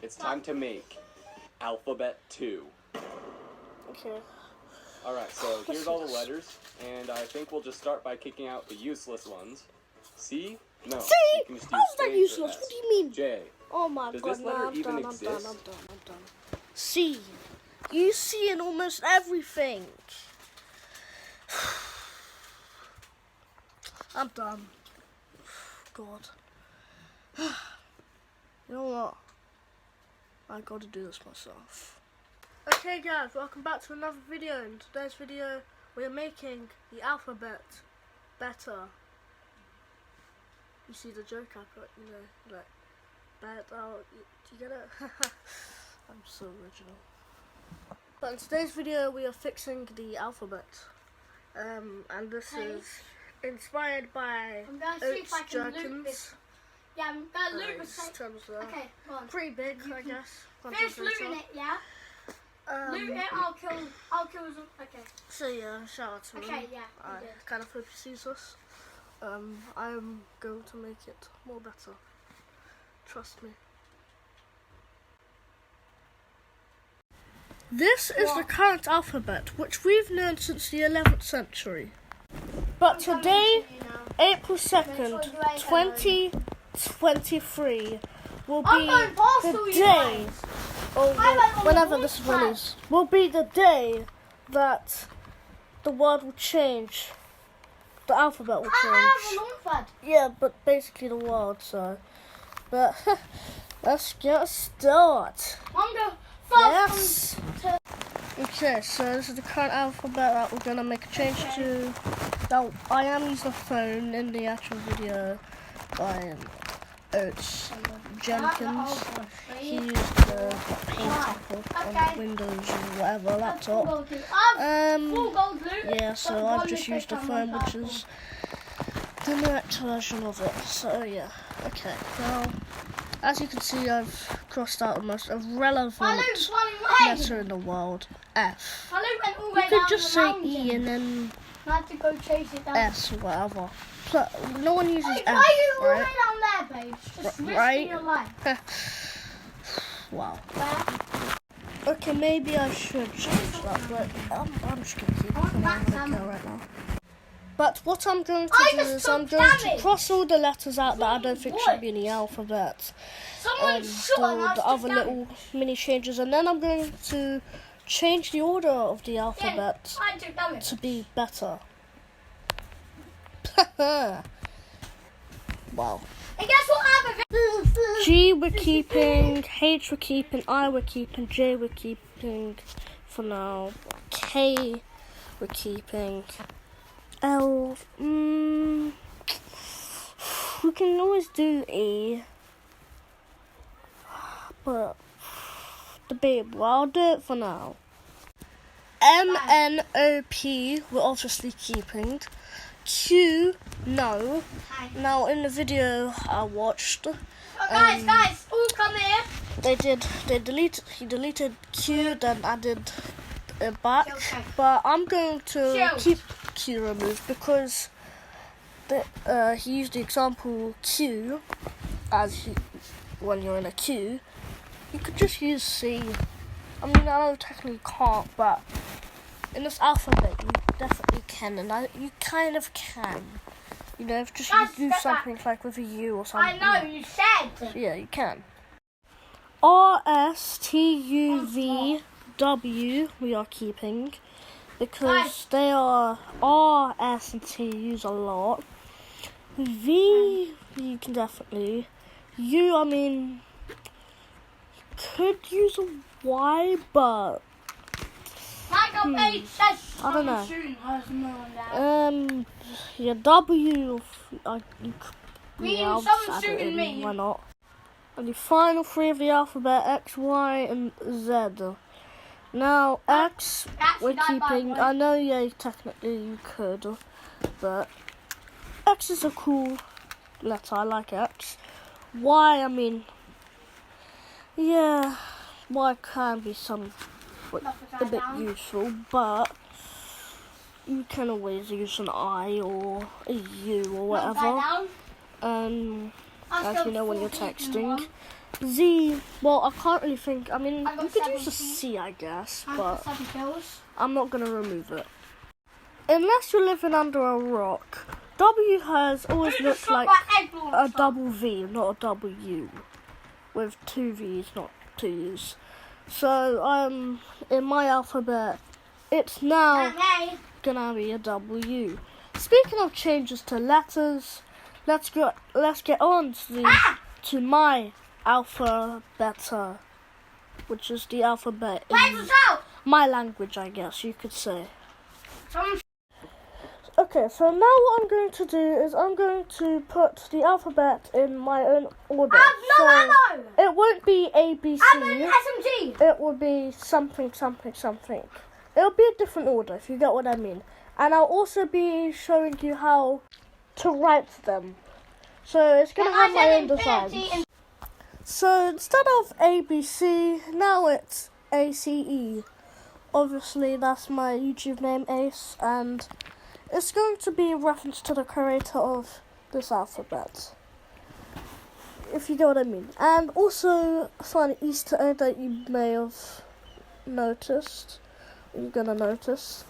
it's time to make Alphabet 2. Okay. Alright, so here's all the letters, and I think we'll just start by kicking out the useless ones. C? No. C? You can just use How's that A or useless? S. What do you mean? J. Oh my Does god, this letter I'm even done, exist? I'm done. C. You see in almost everything. I'm done. God. You know what? I gotta do this myself. Okay guys, welcome back to another video. In today's video, we are making the alphabet better. You see the joke I put, you know, like, better, do you get it? I'm so original. But in today's video, we are fixing the alphabet. And this is inspired by I'm going to see if I can loop this. Yeah, I'm going to loop it. Okay, go on. Pretty big, I guess. Finish looting it, yeah? Loot it, I'll kill them. Okay. So yeah, shout out to him. Okay, yeah, I kind of hope he sees us. I'm going to make it more better. Trust me. This is the current alphabet, which we've known since the 11th century. But today, April 2nd, 2023, will be the day, or whenever this is released, will be the day that the world will change. The alphabet will change. Yeah, but basically the world, so. But let's get started. Yes. Okay, so this is the current alphabet that we're gonna make a change to. Now, I am using a phone in the actual video by Oates Jenkins. He used the Paint Apple on Windows or whatever laptop. Yeah, so I've just used the phone, which is the next version of it. So yeah, okay. Now, as you can see, I've crossed out the most irrelevant letter in the world, F. You could just say E and then S or whatever. No one uses F, why are you all right? Down there, babe? Just right? Your life. Wow. Okay, maybe I should change that, but I'm just going to keep it for now right now. But what I'm going to do is I'm going to cross all the letters out that I don't think should be in the alphabet. And do the other little mini changes, and then I'm going to change the order of the alphabet to be better. Wow. And guess what happened? G we're keeping, H we're keeping, I we're keeping, J we're keeping for now, K we're keeping, L, we can always do E, but debatable, I'll do it for now. M, N, O, P we're obviously keeping. Q, no. Now in the video I watched, guys, all come here. He deleted Q, then added it back. But I'm going to keep Q removed because he used the example Q when you're in a queue. You could just use C. I mean, I know technically you can't, but in this alphabet, you definitely can, and you kind of can. You know, if just you do something like with a U or something. I know, you said. Yeah, you can. R, S, T, U, V, W we are keeping because they are R, S, and T use a lot. V you can definitely. U, I mean, could use a Y, but I don't know. Yeah, W. I'll add it in, why not? And the final three of the alphabet: X, Y, and Z. Now X, we're keeping. I know, yeah, technically you could, but X is a cool letter. I like X. Y, I mean, yeah, Y can be a bit useful, but you can always use an I or a U or whatever. As you know when you're texting. Z, well, I can't really think. I mean, I got you could use 17. a C, I guess, I but got 7 kills. I'm not going to remove it. Unless you're living under a rock, W has always looked like a double V, not a double U, with 2 V's, not 2 U's. So, in my alphabet, it's now gonna be a W. Speaking of changes to letters, let's get on to my alphabet, which is the alphabet in my language, I guess you could say. Okay, so now what I'm going to do is I'm going to put the alphabet in my own order. It won't be A, B, C. SMG. It will be something, something, something. It'll be a different order, if you get what I mean. And I'll also be showing you how to write them. So it's going to have my own designs. So instead of A, B, C, now it's A, C, E. Obviously, that's my YouTube name, Ace, and it's going to be a reference to the creator of this alphabet, if you get what I mean. And also, a funny Easter egg that you may have noticed, you're going to notice,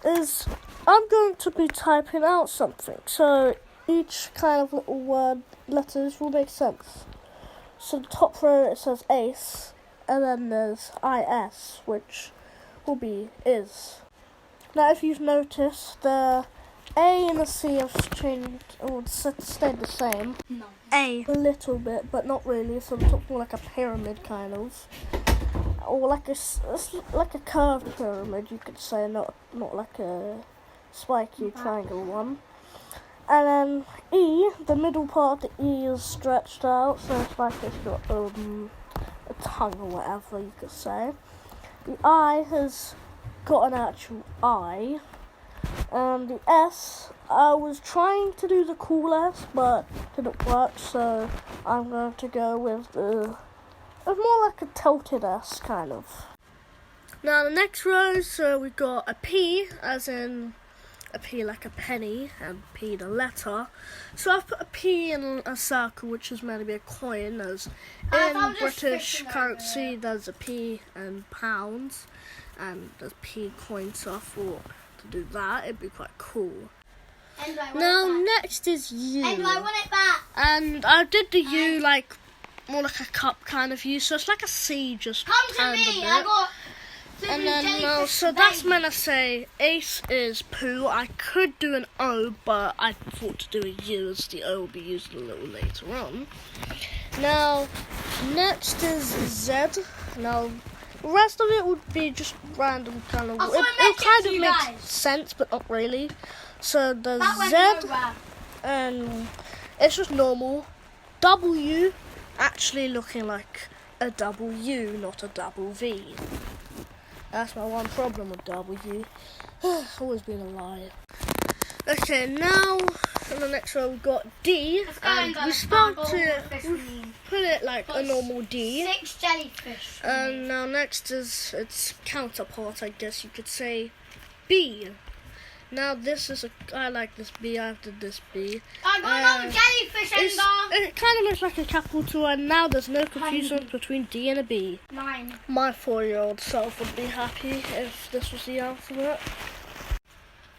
is I'm going to be typing out something. So each kind of little word, letters will make sense. So the top row, it says Ace, and then there's IS, which will be is. Now, if you've noticed, the A and the C have changed, or stayed the same. No. A little bit, but not really. So the top's more like a pyramid, kind of, or like a curved pyramid, you could say, not like a spiky triangle one. And then E, the middle part of the E is stretched out, so it's like it's got a tongue or whatever you could say. The I has got an actual I, and the S, I was trying to do the cool S, but didn't work, so I'm going to go with more like a tilted S, kind of. Now the next row, so we've got a P, as in a P like a penny, and P the letter. So I've put a P in a circle, which is meant to be a coin, as in British currency there's a P and pounds, and there's P coins, so I thought to do that, it'd be quite cool. Now next is U. And I want it back. And I did the U like more like a cup kind of U, so it's like a C just turned a bit. I got And then, so that's meant to say Ace is poo. I could do an O, but I thought to do a U, as the O will be used a little later on. Now, next is Z. Now, the rest of it would be just random kind of. It kind of makes sense, but not really. So the Z, and it's just normal. W, actually looking like a double U, not a double V. That's my one problem with W. Always been a liar. Okay, now in the next row we've got D, and we put it like a normal D. 6 jellyfish. And now next is its counterpart, I guess you could say, B. Now this is I like this B. I did this B. I got another jellyfish, Ender. It kind of looks like a capital, and now there's no confusion between D and a B. 9. My 4-year-old self would be happy if this was the alphabet.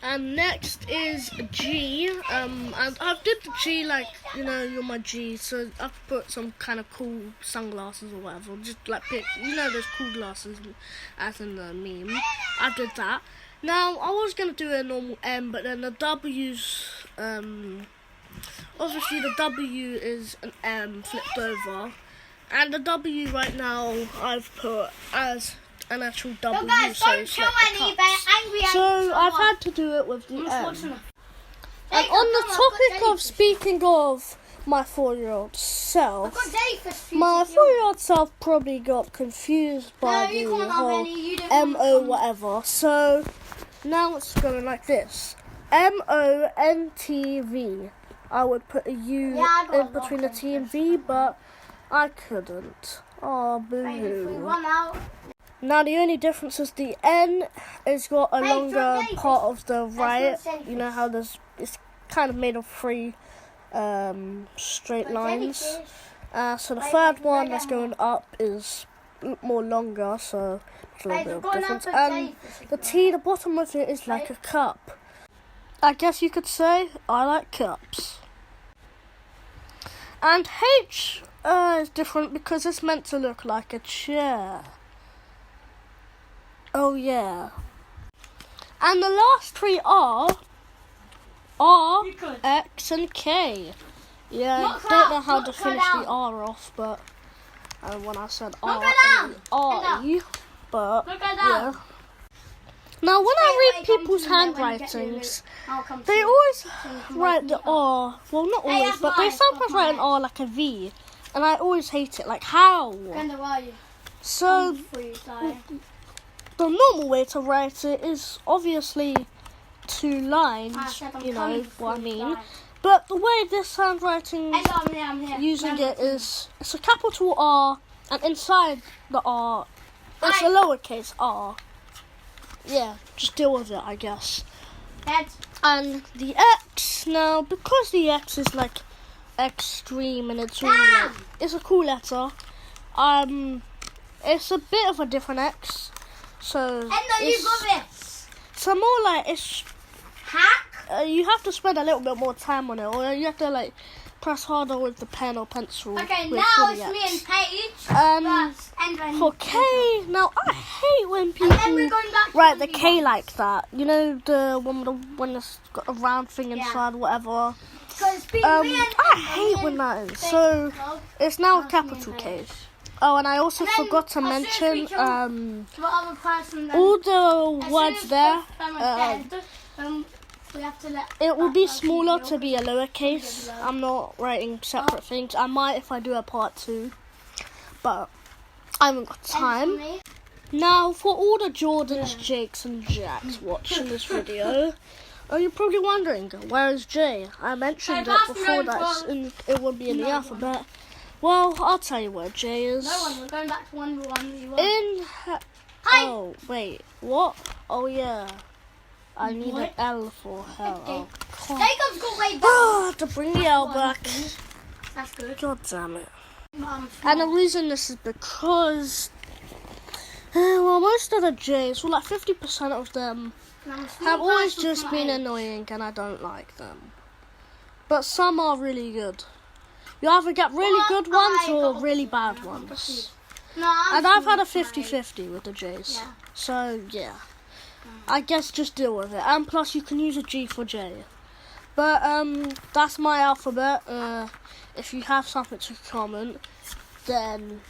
And next is G. And I did the G like, you're my G. So I've put some kind of cool sunglasses or whatever. Just like those cool glasses, as in the meme. I did that. Now, I was going to do a normal M, but then the W's, obviously the W is an M flipped over, and the W right now I've put as an actual W, so it's like the cups. So I've had to do it with the M. And on the topic of speaking of my 4-year-old self, my 4-year-old self probably got confused by the whole M-O whatever, so now it's going like this. MONTV. I would put a U in between the T and V, but I couldn't. Oh, boo. Now the only difference is the N has got a longer part of the right. You know how it's kind of made of 3 straight lines. So the third one that's going up is more longer, so it's a little bit of difference. And the T, the bottom of it is like a cup. I guess you could say I like cups. And H is different because it's meant to look like a chair. Oh yeah. And the last three are R, X, and K. Yeah, I don't know how to finish the R off, but when I said R, I, but yeah. Now, when I read people's handwritings, they always write the R. Well, not always, but they sometimes write an R like a V, and I always hate it. Like, how? So, the normal way to write it is obviously 2 lines, you know what I mean. But the way this handwriting using it is, it's a capital R, and inside the R, it's a lowercase r. Yeah, just deal with it, I guess. And the X, now, because the X is like extreme and it's really like, it's a cool letter. It's a bit of a different X. So it's more like it's you have to spend a little bit more time on it, or you have to like press harder with the pen or pencil. Okay, now it's me and Paige. For K, now I hate when people write the K like that. You know, the one that's got a round thing inside, whatever. I hate when that is. So it's now a capital K. Oh, and I also forgot to mention all the words there. It will be smaller to be a lowercase. I'm not writing separate things. I might if I do a part 2, but I haven't got time. Now, for all the Jordans, Jakes, and Jacks watching this video, you're probably wondering, where is J? I mentioned it before that it would be in the alphabet. Well, I'll tell you where J is. We're going back to 1-1. Oh, wait, what? Oh, yeah. I need an L for hell. Oh, Jacob's got way back. I have to bring the L back. That's good. God damn it. And the reason this is because, well, most of the J's, well, like 50% of them, have always just been annoying and I don't like them. But some are really good. You either get really good ones or really bad ones. And I've had a 50-50 with the J's. Yeah. So, yeah. I guess just deal with it. And plus you can use a G for J. But that's my alphabet. If you have something to comment, then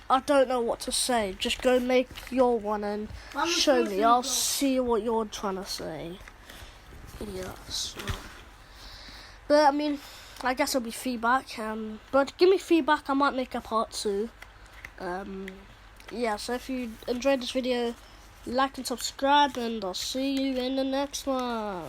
I don't know what to say. Just go make your one and show me. I'll see what you're trying to say. Yes. But I mean, I guess it'll be feedback. But give me feedback. I might make a part 2. Yeah, so if you enjoyed this video, like and subscribe, and I'll see you in the next one.